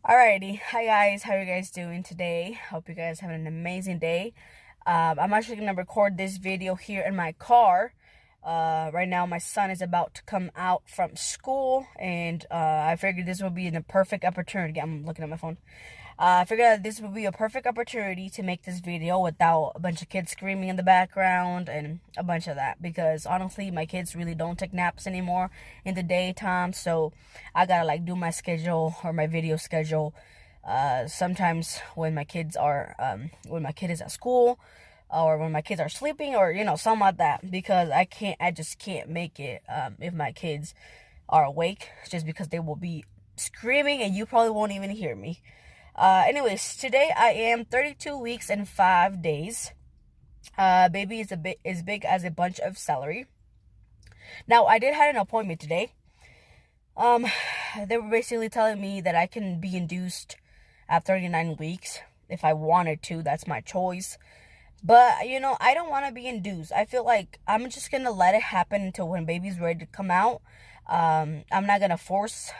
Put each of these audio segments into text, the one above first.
Alrighty, hi guys, how are you guys doing today? Hope you guys having an amazing day. I'm actually gonna record this video here in my car. Right now my son is about to come out from school, and I figured this would be the perfect opportunity. I'm looking at my phone. I figured that this would be a perfect opportunity to make this video without a bunch of kids screaming in the background and a bunch of that, because honestly my kids really don't take naps anymore in the daytime, so I gotta like do my schedule or my video schedule sometimes when my kids are when my kid is at school, or when my kids are sleeping, or something like that, because I just can't make it if my kids are awake, just because they will be screaming and you probably won't even hear me. Anyways, today I am 32 weeks and 5 days. Baby is as big as a bunch of celery. Now, I did have an appointment today. Um, they were basically telling me that I can be induced at 39 weeks if I wanted to. That's my choice. But, I don't want to be induced. I feel like I'm just going to let it happen until when baby's ready to come out. I'm not going to force.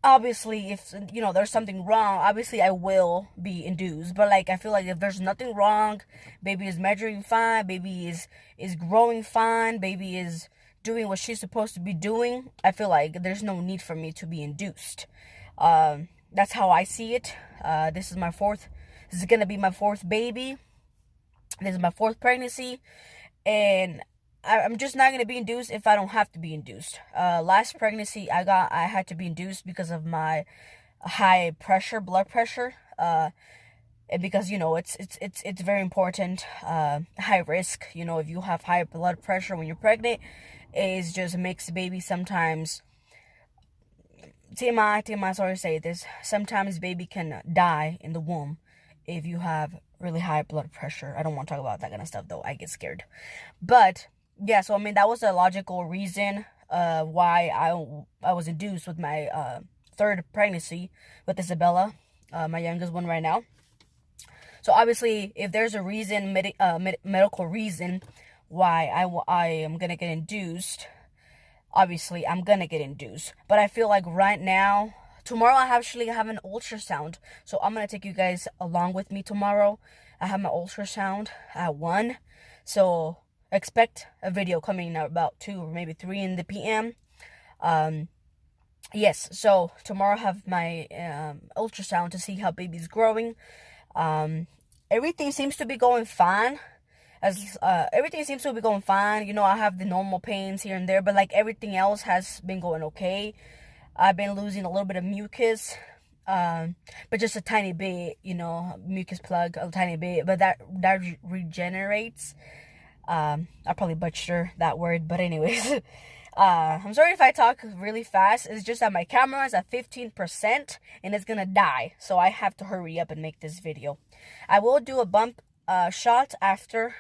Obviously, if there's something wrong, obviously I will be induced, but like I feel like if there's nothing wrong, baby is measuring fine, baby is growing fine, baby is doing what she's supposed to be doing, I feel like there's no need for me to be induced. That's how I see it. This is gonna be my fourth baby. This is my fourth pregnancy, and I'm just not gonna be induced if I don't have to be induced. Last pregnancy I had to be induced because of my high pressure, blood pressure. And because it's very important. High risk. If you have high blood pressure when you're pregnant, it just makes the baby sometimes. TMI. Sorry to say this. Sometimes baby can die in the womb if you have really high blood pressure. I don't want to talk about that kind of stuff though. I get scared. But yeah, so I mean that was a logical reason why I was induced with my third pregnancy with Isabella, my youngest one right now. So obviously, if there's a reason, medical reason why I am gonna get induced, obviously I'm gonna get induced. But I feel like right now, tomorrow I actually have an ultrasound, so I'm gonna take you guys along with me tomorrow. I have my ultrasound at 1, so expect a video coming out about 2 or maybe 3 in the PM. Yes, so tomorrow I have my ultrasound to see how baby's growing. Everything seems to be going fine. Everything seems to be going fine. I have the normal pains here and there, but like everything else has been going okay. I've been losing a little bit of mucus, but just a tiny bit, mucus plug, a tiny bit, but that regenerates. I probably butchered that word, but anyways. I'm sorry if I talk really fast. It's just that my camera is at 15% and it's gonna die, so I have to hurry up and make this video. I will do a bump shot after,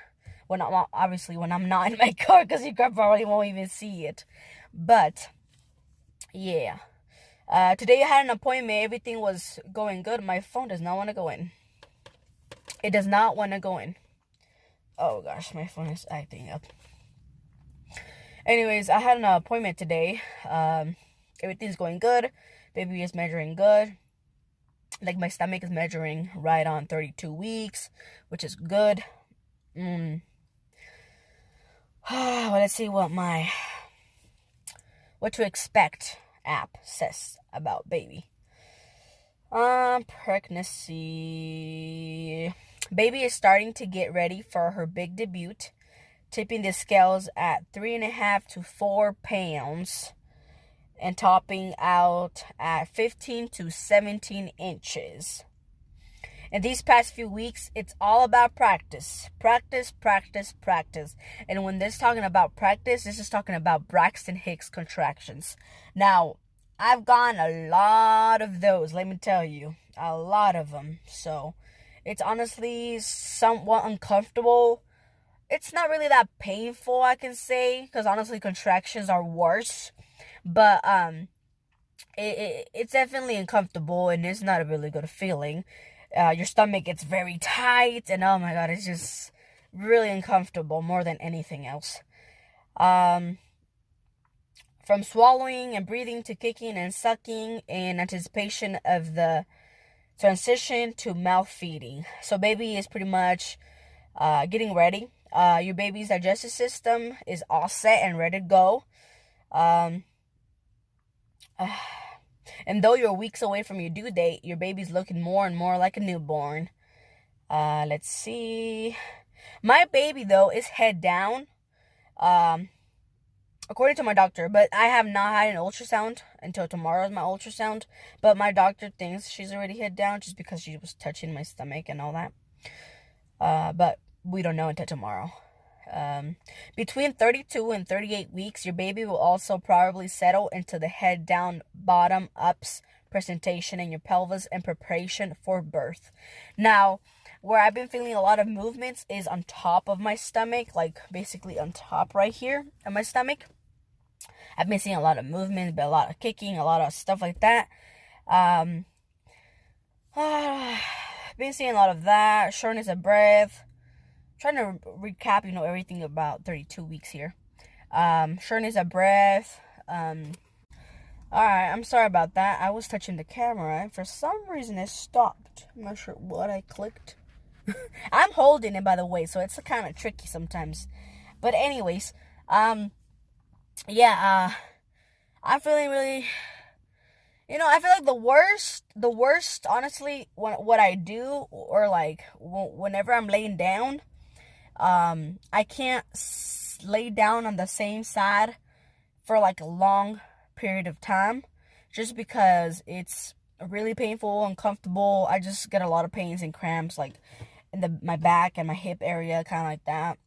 when I'm not in my car, because you probably won't even see it. But yeah, today I had an appointment. Everything was going good. My phone does not want to go in. It does not want to go in. Oh gosh, my phone is acting up. Anyways, I had an appointment today. Everything's going good. Baby is measuring good. Like my stomach is measuring right on 32 weeks, which is good. Well, let's see what to expect app says about baby. Pregnancy. Baby is starting to get ready for her big debut, tipping the scales at 3.5 to 4 pounds and topping out at 15 to 17 inches. In these past few weeks, it's all about practice. Practice, practice, practice. And when this is talking about practice, this is talking about Braxton Hicks contractions. Now, I've gotten a lot of those, let me tell you. A lot of them. So, it's honestly somewhat uncomfortable. It's not really that painful, I can say, because honestly, contractions are worse. But it's definitely uncomfortable, and it's not a really good feeling. Your stomach gets very tight, and oh my god, it's just really uncomfortable more than anything else. from swallowing and breathing to kicking and sucking in anticipation of the transition to mouth feeding. So baby is pretty much getting ready. Your baby's digestive system is all set and ready to go. And though you're weeks away from your due date, your baby's looking more and more like a newborn. Let's see. My baby, though, is head down, according to my doctor. But I have not had an ultrasound until tomorrow is my ultrasound. But my doctor thinks she's already head down just because she was touching my stomach and all that. But we don't know until tomorrow. Between 32 and 38 weeks, your baby will also probably settle into the head down, bottom ups presentation in your pelvis in preparation for birth. Now, where I've been feeling a lot of movements is on top of my stomach, like basically on top right here of my stomach. I've been seeing a lot of movement, but a lot of kicking, a lot of stuff like that. Been seeing a lot of that, shortness of breath. Trying to recap, everything about 32 weeks here. Shortness of breath. Alright, I'm sorry about that. I was touching the camera and for some reason it stopped. I'm not sure what I clicked. I'm holding it, by the way, so it's kind of tricky sometimes. But anyways, I'm feeling really, I feel like the worst, honestly, what I do, or like whenever I'm laying down, I can't lay down on the same side for like a long period of time, just because it's really painful, uncomfortable. I just get a lot of pains and cramps, like in my back and my hip area, kind of like that.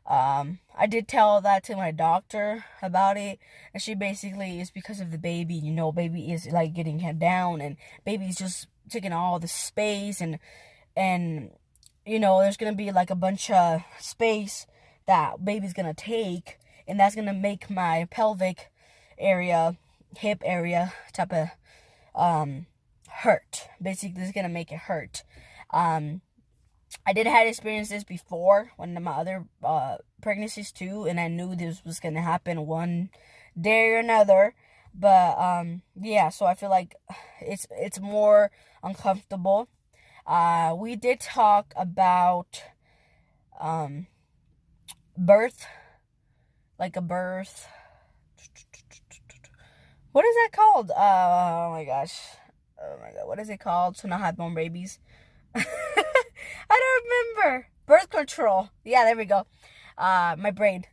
I did tell that to my doctor about it, and she basically is because of the baby. Baby is like getting head down, and baby's just taking all the space, and there's gonna be like a bunch of space that baby's gonna take, and that's gonna make my pelvic area, hip area type of hurt. Basically, it's gonna make it hurt. I did have experience this before when my other pregnancies too, and I knew this was gonna happen one day or another. But so I feel like it's more uncomfortable. We did talk about birth, like a birth. What is that called? Oh my god, what is it called? To not have born babies. I don't remember. Birth control. Yeah, there we go. My brain.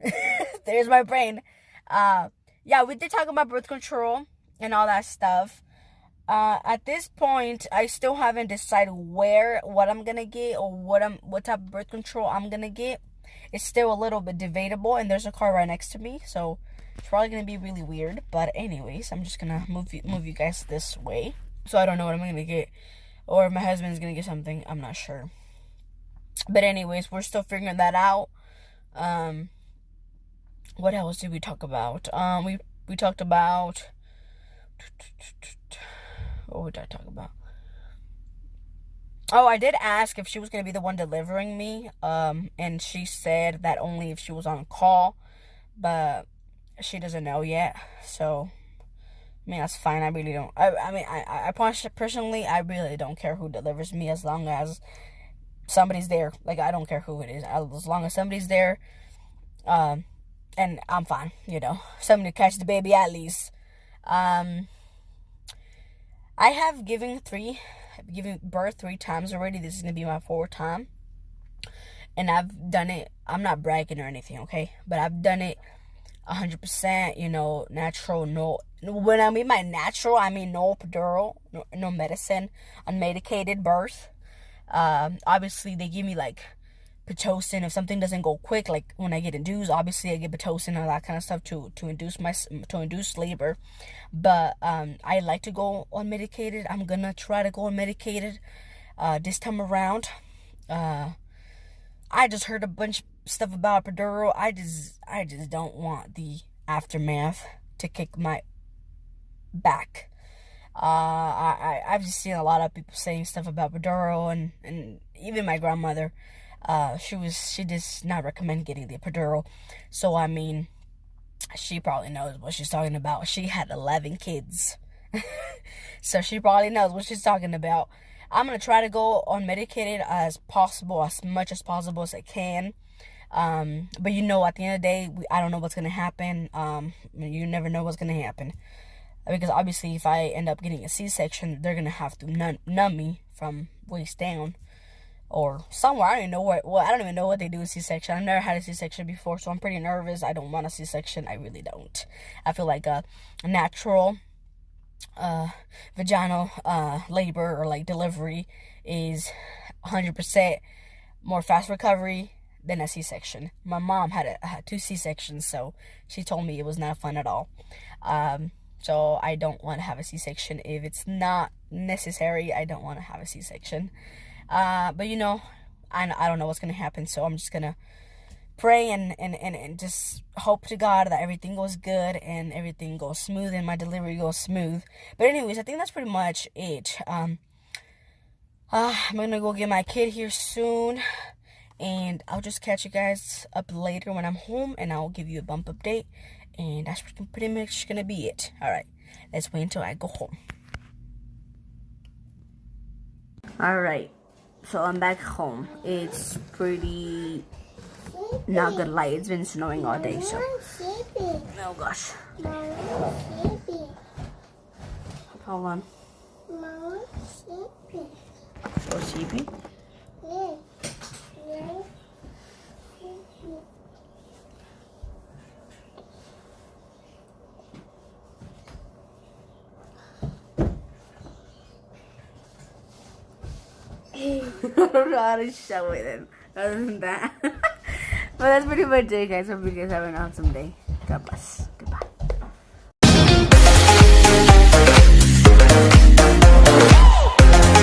There's my brain. We did talk about birth control and all that stuff. At this point, I still haven't decided what I'm gonna get, or what type of birth control I'm gonna get. It's still a little bit debatable, and there's a car right next to me, so it's probably gonna be really weird. But anyways, I'm just gonna move you guys this way, so I don't know what I'm gonna get, or if my husband's gonna get something. I'm not sure. But anyways, we're still figuring that out. What else did we talk about? We talked about, what did I talk about? Oh, I did ask if she was going to be the one delivering me. And she said that only if she was on call. But she doesn't know yet. So, that's fine. I really don't. I personally, I really don't care who delivers me, as long as somebody's there. Like, I don't care who it is. As long as somebody's there. And I'm fine, Somebody to catch the baby at least. I have given birth 3 times already. This is going to be my 4th time. And I've done it. I'm not bragging or anything, okay? But I've done it 100%, natural. No, when I mean by natural, I mean no epidural, no medicine, unmedicated birth. Obviously, they give me, like, Pitocin if something doesn't go quick, like when I get induced. Obviously, I get Pitocin and all that kind of stuff to induce labor. But I like to go unmedicated. I'm gonna try to go unmedicated this time around. I just heard a bunch of stuff about epidural. I just don't want the aftermath to kick my back. I've just seen a lot of people saying stuff about epidural, and even my grandmother. She does not recommend getting the epidural. So, she probably knows what she's talking about. She had 11 kids. So she probably knows what she's talking about. I'm going to try to go unmedicated as possible, as much as possible as I can. But you know, at the end of the day, I don't know what's going to happen. You never know what's going to happen. Because obviously, if I end up getting a C-section, they're going to have to numb me from waist down. Or somewhere. I don't even know what. Well, I don't even know what they do with C-section. I've never had a C-section before, so I'm pretty nervous. I don't want a C-section. I really don't. I feel like a natural vaginal labor or like delivery is 100% more fast recovery than a C-section. My mom had 2 C-sections, so she told me it was not fun at all. So I don't want to have a C-section. If it's not necessary, I don't want to have a C-section. But you know, I don't know what's going to happen, so I'm just going to pray and just hope to God that everything goes good and everything goes smooth and my delivery goes smooth. But anyways, I think that's pretty much it. I'm going to go get my kid here soon, and I'll just catch you guys up later when I'm home, and I'll give you a bump update, and that's pretty much going to be it. Alright, let's wait until I go home. Alright. So I'm back home. It's pretty not good light. It's been snowing all day, so. Oh gosh. Hold on. Oh, sheepy? I don't know how to show it then, other than that. But that's pretty much it, guys. Hope you guys have an awesome day. God bless.